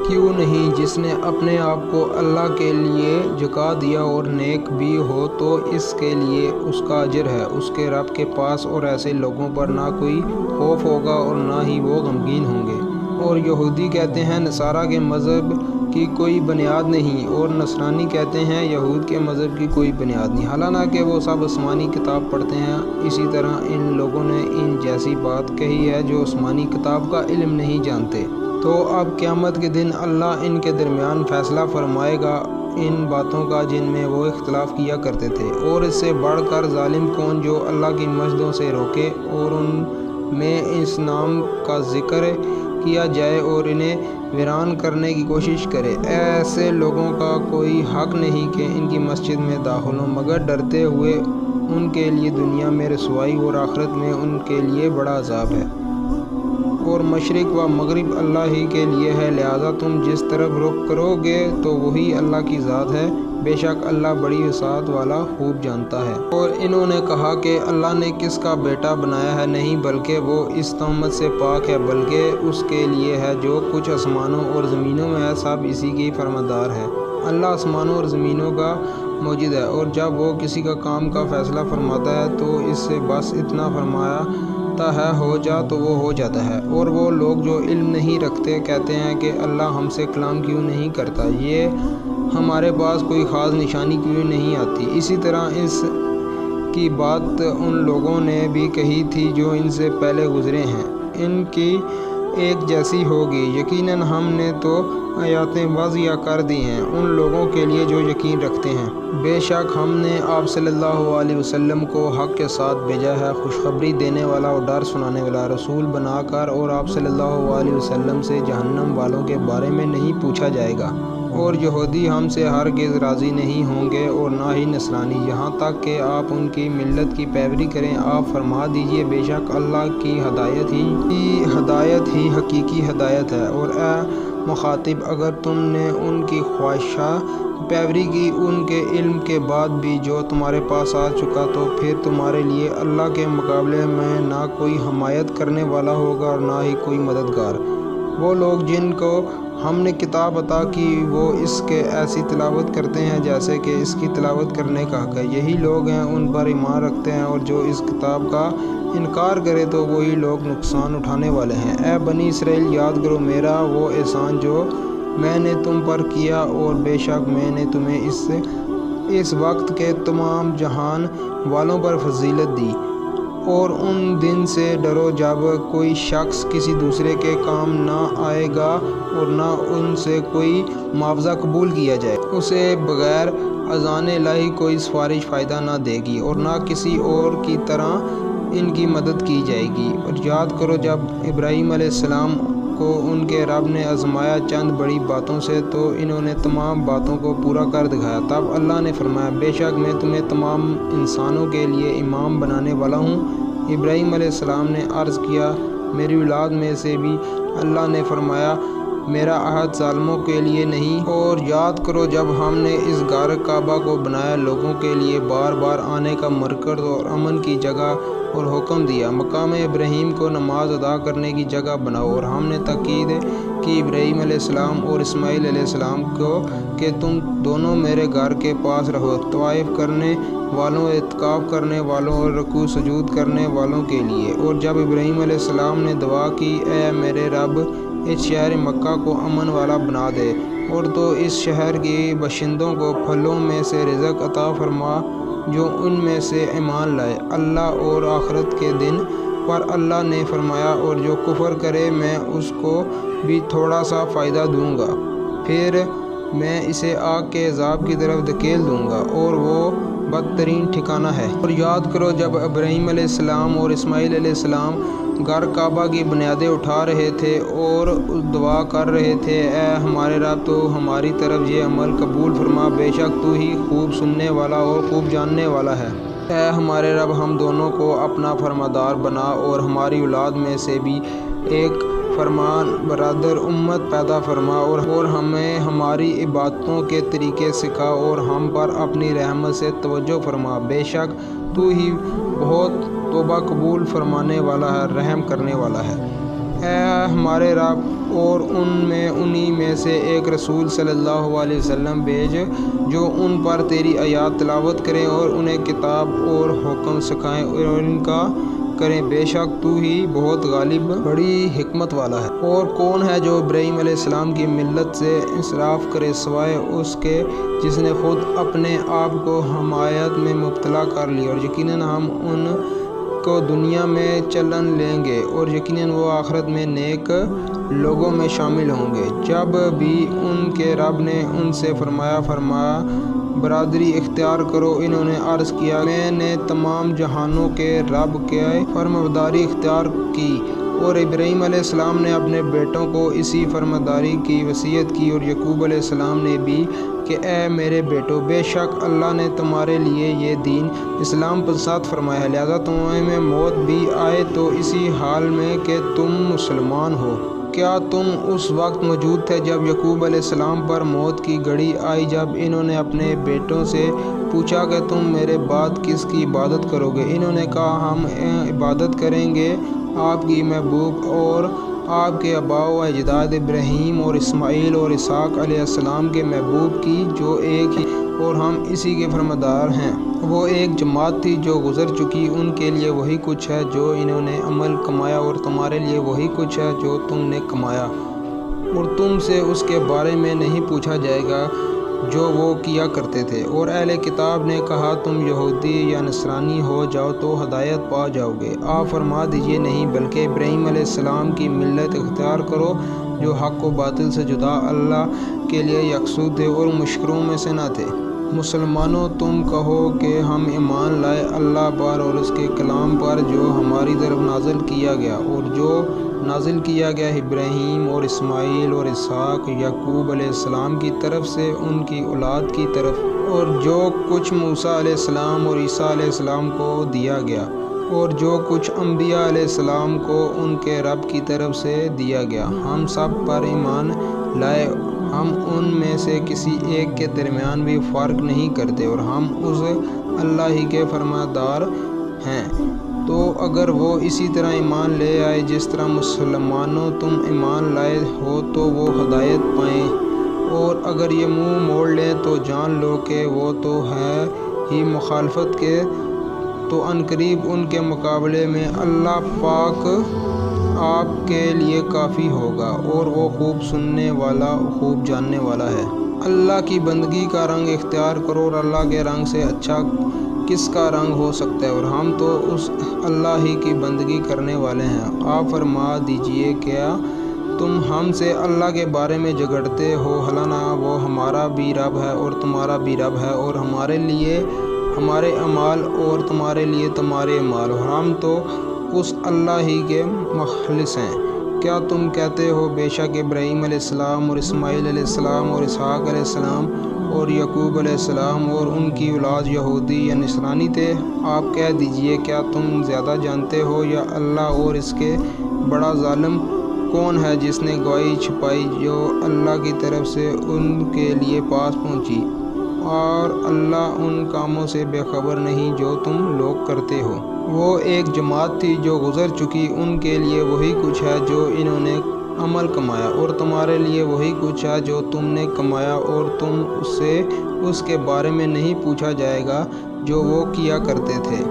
کیوں نہیں؟ جس نے اپنے آپ کو اللہ کے لیے جھکا دیا اور نیک بھی ہو تو اس کے لیے اس کا اجر ہے اس کے رب کے پاس، اور ایسے لوگوں پر نہ کوئی خوف ہوگا اور نہ ہی وہ غمگین ہوں گے۔ اور یہودی کہتے ہیں نصارہ کے مذہب کی کوئی بنیاد نہیں، اور نصرانی کہتے ہیں یہود کے مذہب کی کوئی بنیاد نہیں، حالانکہ وہ سب آسمانی کتاب پڑھتے ہیں۔ اسی طرح ان لوگوں نے ان جیسی بات کہی ہے جو آسمانی کتاب کا علم نہیں جانتے۔ تو اب قیامت کے دن اللہ ان کے درمیان فیصلہ فرمائے گا ان باتوں کا جن میں وہ اختلاف کیا کرتے تھے، اور اس سے بڑھ کر ظالم کون جو اللہ کی مسجدوں سے روکے اور ان میں اس نام کا ذکر کیا جائے اور انہیں ویران کرنے کی کوشش کرے۔ ایسے لوگوں کا کوئی حق نہیں کہ ان کی مسجد میں داخل ہوں مگر ڈرتے ہوئے، ان کے لیے دنیا میں رسوائی اور آخرت میں ان کے لیے بڑا عذاب ہے۔ اور مشرق و مغرب اللہ ہی کے لیے ہے، لہذا تم جس طرف رخ کرو گے تو وہی اللہ کی ذات ہے، بے شک اللہ بڑی وسعت والا خوب جانتا ہے۔ اور انہوں نے کہا کہ اللہ نے کس کا بیٹا بنایا ہے، نہیں بلکہ وہ اس تہمت سے پاک ہے، بلکہ اس کے لیے ہے جو کچھ آسمانوں اور زمینوں میں ہے، سب اسی کی فرمانبردار ہے۔ اللہ آسمانوں اور زمینوں کا موجد ہے، اور جب وہ کسی کا کام کا فیصلہ فرماتا ہے تو اس سے بس اتنا فرماتا ہے ہو جا تو وہ ہو جاتا ہے۔ اور وہ لوگ جو علم نہیں رکھتے کہتے ہیں کہ اللہ ہم سے کلام کیوں نہیں کرتا، یہ ہمارے پاس کوئی خاص نشانی کیوں نہیں آتی۔ اسی طرح اس کی بات ان لوگوں نے بھی کہی تھی جو ان سے پہلے گزرے ہیں، ان کی ایک جیسی ہوگی۔ یقیناً ہم نے تو آیاتیں واضح کر دی ہیں ان لوگوں کے لیے جو یقین رکھتے ہیں۔ بے شک ہم نے آپ صلی اللہ علیہ وسلم کو حق کے ساتھ بھیجا ہے، خوشخبری دینے والا اور ڈر سنانے والا رسول بنا کر، اور آپ صلی اللہ علیہ وسلم سے جہنم والوں کے بارے میں نہیں پوچھا جائے گا۔ اور یہودی ہم سے ہرگز راضی نہیں ہوں گے اور نہ ہی نصرانی، یہاں تک کہ آپ ان کی ملت کی پیروی کریں۔ آپ فرما دیجئے بے شک اللہ کی ہدایت ہی حقیقی ہدایت ہے۔ اور اے مخاطب، اگر تم نے ان کی خواہشہ پیروی کی ان کے علم کے بعد بھی جو تمہارے پاس آ چکا، تو پھر تمہارے لیے اللہ کے مقابلے میں نہ کوئی حمایت کرنے والا ہوگا اور نہ ہی کوئی مددگار۔ وہ لوگ جن کو ہم نے کتاب عطا کی وہ اس کے ایسی تلاوت کرتے ہیں جیسے کہ اس کی تلاوت کرنے کا حق ہے، یہی لوگ ہیں ان پر ایمان رکھتے ہیں، اور جو اس کتاب کا انکار کرے تو وہی لوگ نقصان اٹھانے والے ہیں۔ اے بنی اسرائیل، یاد کرو میرا وہ احسان جو میں نے تم پر کیا، اور بے شک میں نے تمہیں اس وقت کے تمام جہان والوں پر فضیلت دی۔ اور ان دن سے ڈرو جب کوئی شخص کسی دوسرے کے کام نہ آئے گا اور نہ ان سے کوئی معاوضہ قبول کیا جائے، اسے بغیر اذان الہی کوئی سفارش فائدہ نہ دے گی اور نہ کسی اور کی طرح ان کی مدد کی جائے گی۔ اور یاد کرو جب ابراہیم علیہ السلام کو ان کے رب نے آزمایا چند بڑی باتوں سے، تو انہوں نے تمام باتوں کو پورا کر دکھایا۔ تب اللہ نے فرمایا بے شک میں تمہیں تمام انسانوں کے لیے امام بنانے والا ہوں۔ ابراہیم علیہ السلام نے عرض کیا میری اولاد میں سے بھی؟ اللہ نے فرمایا میرا عہد ظالموں کے لیے نہیں۔ اور یاد کرو جب ہم نے اس گھر کعبہ کو بنایا، لوگوں کے لیے بار بار آنے کا مرکز اور امن کی جگہ، اور حکم دیا مقام ابراہیم کو نماز ادا کرنے کی جگہ بناؤ۔ اور ہم نے تاکید کی ابراہیم علیہ السلام اور اسماعیل علیہ السلام کو کہ تم دونوں میرے گھر کے پاس رہو، طواف کرنے والوں، اعتکاف کرنے والوں اور رکوع سجود کرنے والوں کے لیے۔ اور جب ابراہیم علیہ السلام نے دعا کی اے میرے رب، اس شہر مکہ کو امن والا بنا دے، اور تو اس شہر کے باشندوں کو پھلوں میں سے رزق عطا فرما جو ان میں سے ایمان لائے اللہ اور آخرت کے دن پر۔ اللہ نے فرمایا اور جو کفر کرے میں اس کو بھی تھوڑا سا فائدہ دوں گا، پھر میں اسے آگ کے عذاب کی طرف دھکیل دوں گا، اور وہ بدترین ٹھکانہ ہے۔ اور یاد کرو جب ابراہیم علیہ السلام اور اسماعیل علیہ السلام گھر کعبہ کی بنیادیں اٹھا رہے تھے اور دعا کر رہے تھے اے ہمارے رب تو ہماری طرف یہ عمل قبول فرما، بے شک تو ہی خوب سننے والا اور خوب جاننے والا ہے۔ اے ہمارے رب ہم دونوں کو اپنا فرماندار بنا اور ہماری اولاد میں سے بھی ایک فرمان بردار امت پیدا فرما، اور ہمیں ہماری عبادتوں کے طریقے سکھا، اور ہم پر اپنی رحمت سے توجہ فرما، بے شک تو ہی بہت توبہ قبول فرمانے والا ہے، رحم کرنے والا ہے۔ اے ہمارے رب اور انہی میں سے ایک رسول صلی اللہ علیہ وسلم بھیج جو ان پر تیری آیات تلاوت کریں اور انہیں کتاب اور حکم سکھائیں اور ان کا کریں، بے شک تو ہی بہت غالب بڑی حکمت والا ہے۔ اور کون ہے جو ابراہیم علیہ السلام کی ملت سے انصراف کرے سوائے اس کے جس نے خود اپنے آپ کو حمایت میں مبتلا کر لیا، اور یقیناً ہم ان کو دنیا میں چلن لیں گے اور یقیناً وہ آخرت میں نیک لوگوں میں شامل ہوں گے۔ جب بھی ان کے رب نے ان سے فرمایا برادری اختیار کرو، انہوں نے عرض کیا میں نے تمام جہانوں کے رب کی فرمانبرداری اختیار کی، اور ابراہیم علیہ السلام نے اپنے بیٹوں کو اسی فرمانبرداری کی وصیت کی، اور یعقوب علیہ السلام نے بھی کہ اے میرے بیٹو، بے شک اللہ نے تمہارے لیے یہ دین اسلام پسند فرمایا ہے، لہذا تمہیں موت بھی آئے تو اسی حال میں کہ تم مسلمان ہو۔ کیا تم اس وقت موجود تھے جب یعقوب علیہ السلام پر موت کی گھڑی آئی، جب انہوں نے اپنے بیٹوں سے پوچھا کہ تم میرے بعد کس کی عبادت کرو گے؟ انہوں نے کہا ہم عبادت کریں گے آپ کی محبوب اور آپ کے آباء و اجداد ابراہیم اور اسماعیل اور اسحاق علیہ السلام کے محبوب کی، جو ایک ہی اور ہم اسی کے فرمانبردار ہیں۔ وہ ایک جماعت تھی جو گزر چکی، ان کے لیے وہی کچھ ہے جو انہوں نے عمل کمایا اور تمہارے لیے وہی کچھ ہے جو تم نے کمایا، اور تم سے اس کے بارے میں نہیں پوچھا جائے گا جو وہ کیا کرتے تھے۔ اور اہل کتاب نے کہا تم یہودی یا نصرانی ہو جاؤ تو ہدایت پا جاؤ گے۔ آپ فرما دیجئے نہیں، بلکہ ابراہیم علیہ السلام کی ملت اختیار کرو جو حق و باطل سے جدا اللہ کے لیے یکسو تھے اور مشرکوں میں سے نہ تھے۔ مسلمانوں تم کہو کہ ہم ایمان لائے اللہ پر اور اس کے کلام پر جو ہماری طرف نازل کیا گیا، اور جو نازل کیا گیا ابراہیم اور اسماعیل اور اسحاق یعقوب علیہ السلام کی طرف سے ان کی اولاد کی طرف، اور جو کچھ موسیٰ علیہ السلام اور عیسیٰ علیہ السلام کو دیا گیا، اور جو کچھ انبیاء علیہ السلام کو ان کے رب کی طرف سے دیا گیا، ہم سب پر ایمان لائے، ہم ان میں سے کسی ایک کے درمیان بھی فرق نہیں کرتے، اور ہم اس اللہ ہی کے فرمانبردار ہیں۔ تو اگر وہ اسی طرح ایمان لے آئے جس طرح مسلمانوں تم ایمان لائے ہو تو وہ ہدایت پائیں، اور اگر یہ منہ موڑ لیں تو جان لو کہ وہ تو ہے ہی مخالفت کے، تو عنقریب ان کے مقابلے میں اللہ پاک آپ کے لیے کافی ہوگا، اور وہ خوب سننے والا خوب جاننے والا ہے۔ اللہ کی بندگی کا رنگ اختیار کرو، اور اللہ کے رنگ سے اچھا کس کا رنگ ہو سکتا ہے، اور ہم تو اس اللہ ہی کی بندگی کرنے والے ہیں۔ آپ فرما دیجئے کیا تم ہم سے اللہ کے بارے میں جھگڑتے ہو؟ حالانہ وہ ہمارا بھی رب ہے اور تمہارا بھی رب ہے، اور ہمارے لیے ہمارے اعمال اور تمہارے لیے تمہارے اعمال، اور ہم تو اس اللہ ہی کے مخلص ہیں۔ کیا تم کہتے ہو بے شک ابراہیم علیہ السلام اور اسماعیل علیہ السلام اور اسحاق علیہ السلام اور یعقوب علیہ السلام اور ان کی اولاد یہودی یا نصرانی تھے؟ آپ کہہ دیجئے کیا تم زیادہ جانتے ہو یا اللہ؟ اور اس کے بڑا ظالم کون ہے جس نے گواہی چھپائی جو اللہ کی طرف سے ان کے لیے پاس پہنچی، اور اللہ ان کاموں سے بے خبر نہیں جو تم لوگ کرتے ہو۔ وہ ایک جماعت تھی جو گزر چکی، ان کے لیے وہی کچھ ہے جو انہوں نے عمل کمایا، اور تمہارے لیے وہی کچھ ہے جو تم نے کمایا، اور تم سے اس کے بارے میں نہیں پوچھا جائے گا جو وہ کیا کرتے تھے۔